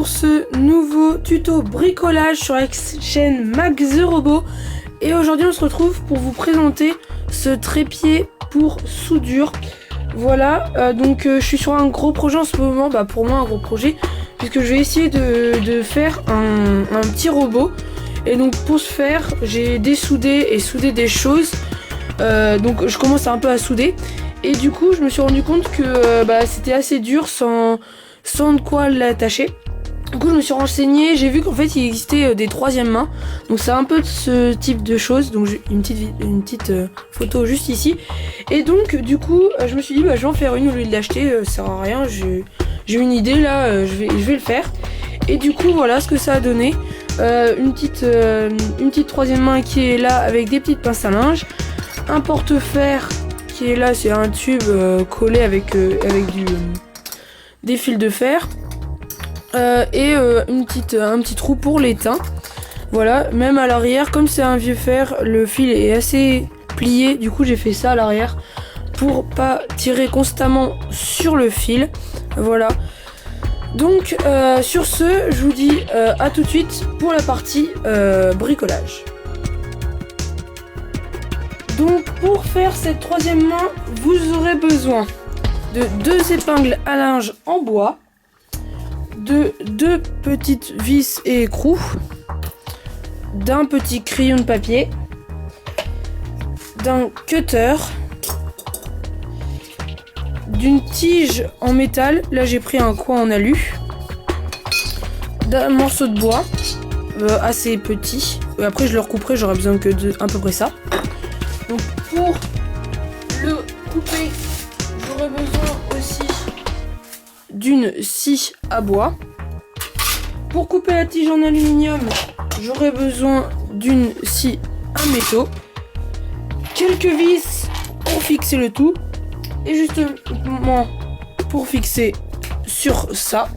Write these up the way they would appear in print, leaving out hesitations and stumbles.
pour ce nouveau tuto bricolage sur la chaîne Max the Robot. Et aujourd'hui on se retrouve pour vous présenter ce trépied pour soudure. Voilà, donc je suis sur un gros projet en ce moment, pour moi un gros projet, puisque je vais essayer de faire un petit robot. Et donc pour ce faire, j'ai dessoudé et soudé des choses. Donc je commence un peu à souder. Et du coup je me suis rendu compte que c'était assez dur sans de quoi l'attacher. Du coup je me suis renseigné, j'ai vu qu'en fait il existait des troisièmes mains. Donc c'est un peu de ce type de choses. Donc j'ai une petite photo juste ici. Et donc du coup je me suis dit je vais en faire une au lieu de l'acheter, ça sert à rien. J'ai une idée là, je vais le faire. Et du coup voilà ce que ça a donné. Une petite troisième main qui est là avec des petites pinces à linge. Un porte-fer qui est là, c'est un tube collé avec des fils de fer. Et un petit trou pour l'étain. Voilà, même à l'arrière, comme c'est un vieux fer, le fil est assez plié. Du coup j'ai fait ça à l'arrière pour pas tirer constamment sur le fil. Voilà. Donc sur ce, je vous dis à tout de suite pour la partie bricolage. Donc pour faire cette troisième main, vous aurez besoin de 2 épingles à linge en bois, de 2 petites vis et écrous, d'un petit crayon de papier, d'un cutter, d'une tige en métal, là j'ai pris un coin en alu, d'un morceau de bois assez petit, après je le recouperai, j'aurai besoin que de à peu près ça. Donc pour le couper, j'aurai besoin aussi d'une scie à bois. Pour couper la tige en aluminium, j'aurai besoin d'une scie à métaux, quelques vis pour fixer le tout, et justement pour fixer sur ça,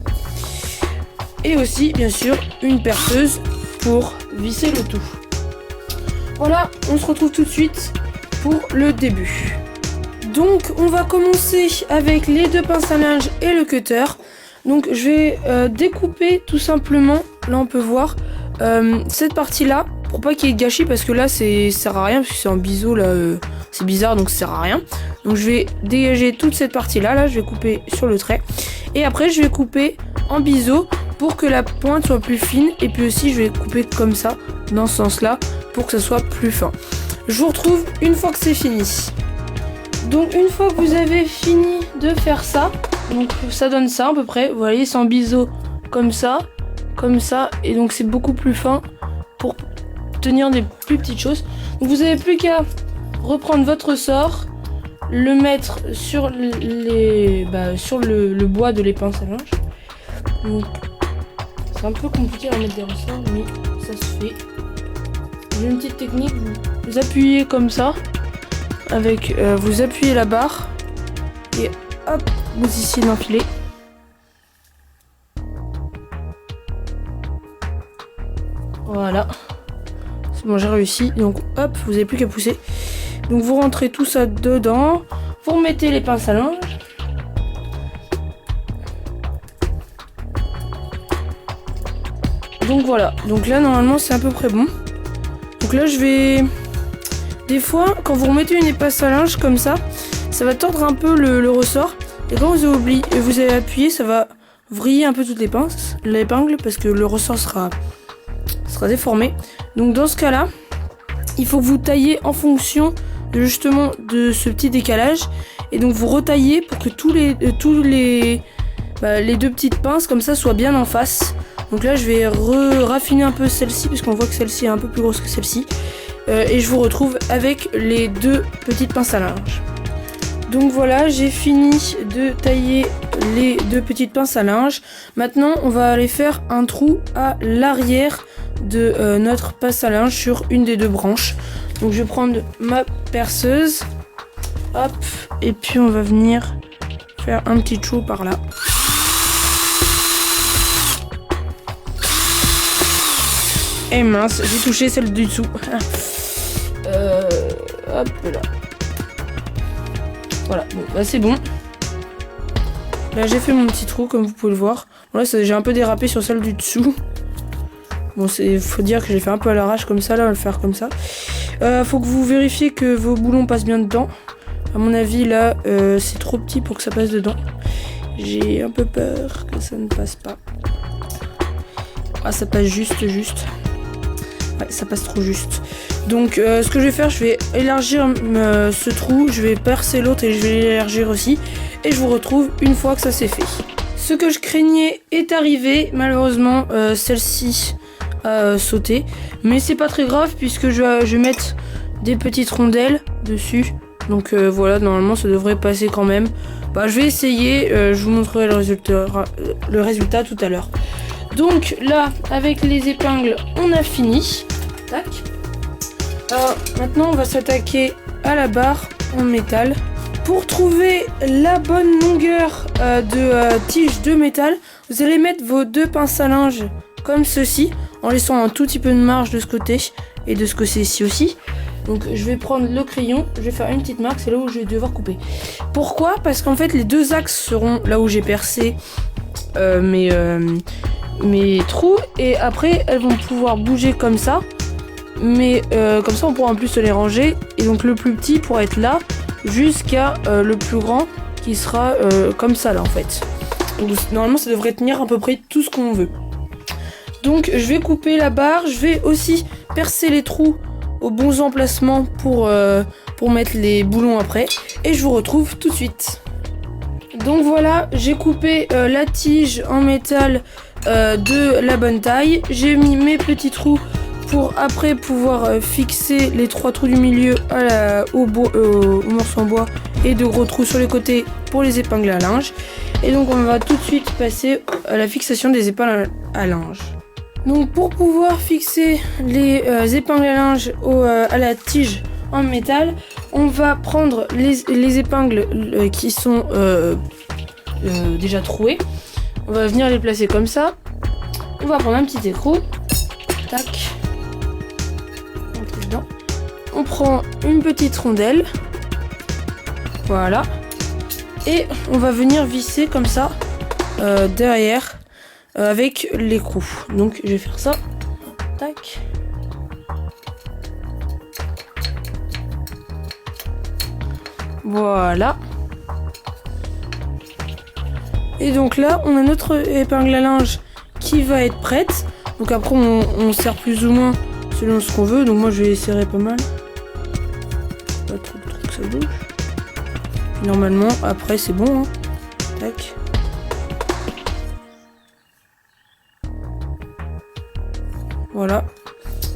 et aussi bien sûr une perceuse pour visser le tout. Voilà, on se retrouve tout de suite pour le début. Donc on va commencer avec les 2 pinces à linge et le cutter. Donc je vais découper tout simplement, là on peut voir cette partie là, pour pas qu'il y ait de gâchis, parce que là ça sert à rien, parce que c'est en biseau là, c'est bizarre, donc ça sert à rien. Donc je vais dégager toute cette partie là, je vais couper sur le trait, et après je vais couper en biseau pour que la pointe soit plus fine, et puis aussi je vais couper comme ça, dans ce sens là, pour que ça soit plus fin. Je vous retrouve une fois que c'est fini. Donc une fois que vous avez fini de faire ça, donc ça donne ça à peu près, vous voyez, c'est en biseau comme ça, et donc c'est beaucoup plus fin pour tenir des plus petites choses. Donc vous n'avez plus qu'à reprendre votre ressort, le mettre sur sur le bois de l'épince à linge. Donc c'est un peu compliqué à mettre des ressorts, mais ça se fait. J'ai une petite technique, vous appuyez comme ça, avec vous appuyez la barre et hop, vous essayez d'enfiler. Voilà, c'est bon, j'ai réussi. Donc hop, vous n'avez plus qu'à pousser. Donc vous rentrez tout ça dedans, vous remettez les pinces à linge. Donc voilà, donc là normalement c'est à peu près bon. Donc là je vais... Des fois quand vous remettez une épaisse à linge comme ça, ça va tordre un peu le ressort. Et quand vous avez appuyé, ça va vriller un peu toutes les pinces, l'épingle, parce que le ressort sera déformé. Donc dans ce cas là, il faut que vous taillez en fonction justement de ce petit décalage. Et donc vous retaillez pour que tous les 2 petites pinces comme ça soient bien en face. Donc là je vais raffiner un peu celle-ci, parce qu'on voit que celle-ci est un peu plus grosse que celle-ci. Et je vous retrouve avec les 2 petites pinces à linge. Donc voilà, j'ai fini de tailler les 2 petites pinces à linge. Maintenant on va aller faire un trou à l'arrière de notre pince à linge sur une des 2 branches. Donc je vais prendre ma perceuse, hop, et puis on va venir faire un petit trou par là. Et mince, j'ai touché celle du dessous. Hop là. Voilà, bon, c'est bon. Là j'ai fait mon petit trou comme vous pouvez le voir. Bon, là, j'ai un peu dérapé sur celle du dessous. Bon, faut dire que j'ai fait un peu à l'arrache comme ça, là, on va le faire comme ça. Faut que vous vérifiez que vos boulons passent bien dedans. À mon avis, là, c'est trop petit pour que ça passe dedans. J'ai un peu peur que ça ne passe pas. Ah, ça passe juste. Ouais, ça passe trop juste. Donc, ce que je vais faire, je vais élargir ce trou. Je vais percer l'autre et je vais l'élargir aussi. Et je vous retrouve une fois que ça c'est fait. Ce que je craignais est arrivé. Malheureusement, celle-ci a sauté. Mais c'est pas très grave puisque je vais mettre des petites rondelles dessus. Donc voilà, normalement ça devrait passer quand même. Bah, je vais essayer, je vous montrerai le résultat tout à l'heure. Donc là, avec les épingles, on a fini. Tac. Maintenant, on va s'attaquer à la barre en métal. Pour trouver la bonne longueur de tige de métal, vous allez mettre vos deux pinces à linge comme ceci, en laissant un tout petit peu de marge de ce côté et de ce côté-ci aussi. Donc je vais prendre le crayon, je vais faire une petite marque, c'est là où je vais devoir couper. Pourquoi? Parce qu'en fait les deux axes seront là où j'ai percé mes trous, et après elles vont pouvoir bouger comme ça, mais comme ça on pourra en plus se les ranger, et donc le plus petit pourra être là jusqu'à le plus grand qui sera comme ça là en fait. Donc normalement ça devrait tenir à peu près tout ce qu'on veut. Donc je vais couper la barre, je vais aussi percer les trous aux bons emplacements pour mettre les boulons après, et je vous retrouve tout de suite. Donc voilà, j'ai coupé la tige en métal de la bonne taille, j'ai mis mes petits trous pour après pouvoir fixer les trois trous du milieu au morceau en bois, et de gros trous sur les côtés pour les épingles à linge. Et donc on va tout de suite passer à la fixation des épingles à linge. Donc pour pouvoir fixer les épingles à linge à la tige en métal, on va prendre les épingles qui sont déjà trouées. On va venir les placer comme ça. On va prendre un petit écrou. Tac. On prend une petite rondelle. Voilà. Et on va venir visser comme ça derrière. Avec l'écrou. Donc je vais faire ça. Tac. Voilà. Et donc là, on a notre épingle à linge qui va être prête. Donc après, on serre plus ou moins selon ce qu'on veut. Donc moi, je vais serrer pas mal. Pas trop que ça bouge. Puis normalement, après, c'est bon. Hein. Tac. Voilà,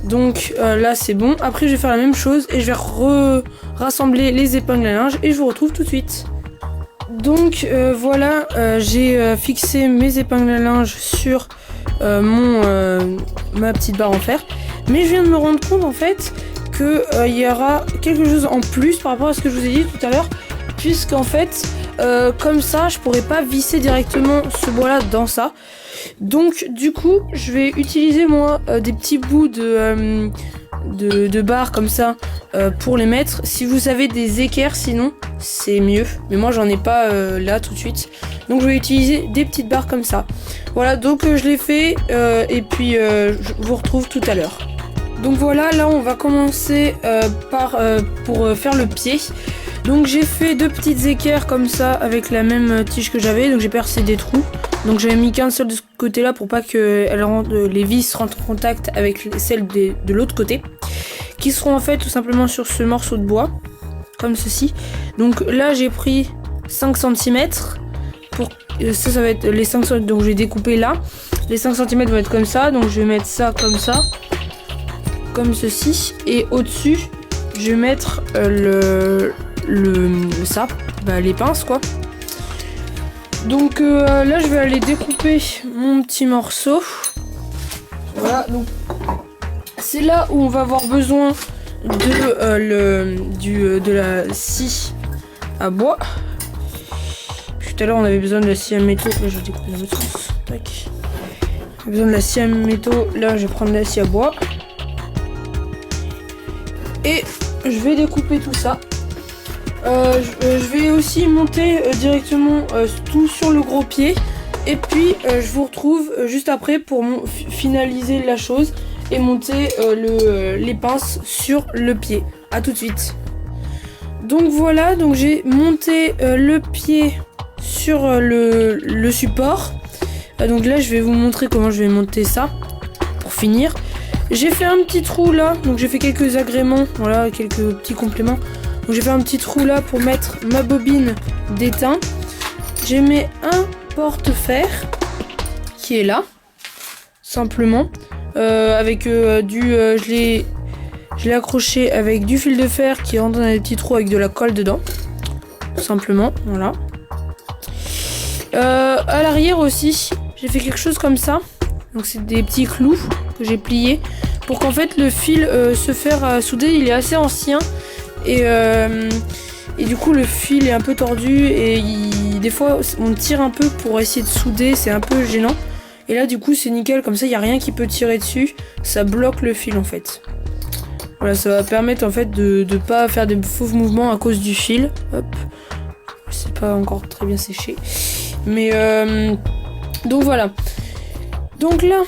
donc là c'est bon. Après je vais faire la même chose et je vais rassembler les épingles à linge et je vous retrouve tout de suite. Donc voilà, j'ai fixé mes épingles à linge sur ma petite barre en fer. Mais je viens de me rendre compte en fait que il y aura quelque chose en plus par rapport à ce que je vous ai dit tout à l'heure. Puisqu'en fait, comme ça, je pourrais pas visser directement ce bois là dans ça. Donc du coup je vais utiliser moi des petits bouts de barre comme ça pour les mettre. Si vous avez des équerres sinon c'est mieux, mais moi j'en ai pas là tout de suite, donc je vais utiliser des petites barres comme ça. Voilà, donc je l'ai fait et puis je vous retrouve tout à l'heure. Donc voilà, là on va commencer pour faire le pied. Donc j'ai fait deux petites équerres comme ça avec la même tige que j'avais, donc j'ai percé des trous. Donc j'avais mis qu'un seul de ce côté là pour pas que les vis rentrent en contact avec celles de l'autre côté, qui seront en fait tout simplement sur ce morceau de bois, comme ceci. Donc là j'ai pris 5 cm, pour ça va être les 5 cm, donc je vais découper là. Les 5 cm vont être comme ça, donc je vais mettre ça comme ça, comme ceci, et au dessus je vais mettre les pinces quoi. Donc là je vais aller découper mon petit morceau. Voilà, donc c'est là où on va avoir besoin de la scie à bois. Tout à l'heure on avait besoin de la scie à métaux. Là je découpe dans l'autre sens. Tac. On a besoin de la scie à métaux. Là je vais prendre la scie à bois. Et je vais découper tout ça. Je vais aussi monter directement tout sur le gros pied. Et puis je vous retrouve juste après pour finaliser la chose et monter les pinces sur le pied. A tout de suite. Donc voilà, donc j'ai monté le pied sur le support. Donc là je vais vous montrer comment je vais monter ça pour finir. J'ai fait un petit trou là, donc j'ai fait quelques agréments, voilà, quelques petits compléments. Donc j'ai fait un petit trou là pour mettre ma bobine d'étain. J'ai mis un porte-fer qui est là, simplement, avec je l'ai accroché avec du fil de fer qui rentre dans des petits trous avec de la colle dedans, tout simplement, voilà. À l'arrière aussi, j'ai fait quelque chose comme ça. Donc c'est des petits clous que j'ai pliés pour qu'en fait le fil se faire souder. Il est assez ancien et du coup le fil est un peu tordu et des fois on tire un peu pour essayer de souder, c'est un peu gênant. Et là du coup c'est nickel, comme ça il n'y a rien qui peut tirer dessus, ça bloque le fil en fait. Voilà, ça va permettre en fait de pas faire des faux mouvements à cause du fil. Hop, c'est pas encore très bien séché, mais donc voilà. Donc là,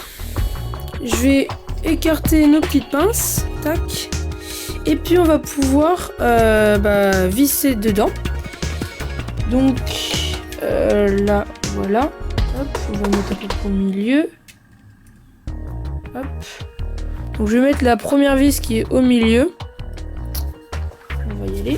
je vais écarter nos petites pinces, tac, et puis on va pouvoir visser dedans. Donc là, voilà, hop, on va mettre à peu près au milieu. Hop. Donc je vais mettre la première vis qui est au milieu. On va y aller.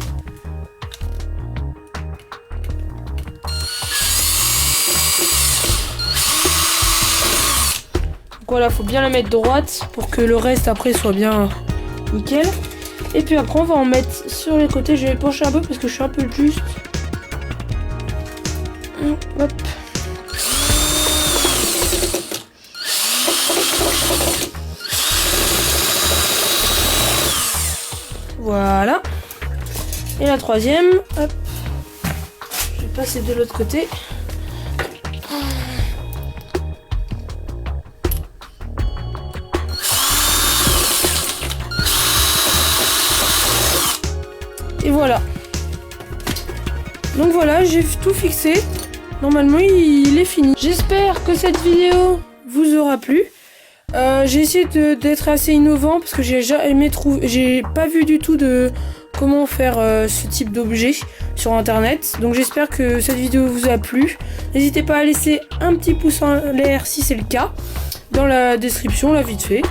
Voilà, faut bien la mettre droite pour que le reste après soit bien nickel. Et puis après on va en mettre sur les côtés. Je vais pencher un peu parce que je suis un peu juste. Hop. Voilà. Et la troisième, hop. Je vais passer de l'autre côté. Et voilà. Donc voilà, j'ai tout fixé. Normalement, il est fini. J'espère que cette vidéo vous aura plu. J'ai essayé d'être assez innovant parce que j'ai pas vu du tout de comment faire ce type d'objet sur internet. Donc j'espère que cette vidéo vous a plu. N'hésitez pas à laisser un petit pouce en l'air si c'est le cas dans la description, là vite fait.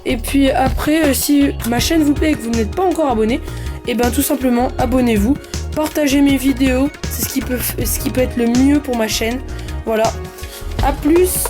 Et puis après, si ma chaîne vous plaît et que vous n'êtes pas encore abonné, et ben tout simplement abonnez-vous, partagez mes vidéos, c'est ce qui peut être le mieux pour ma chaîne. Voilà, à plus.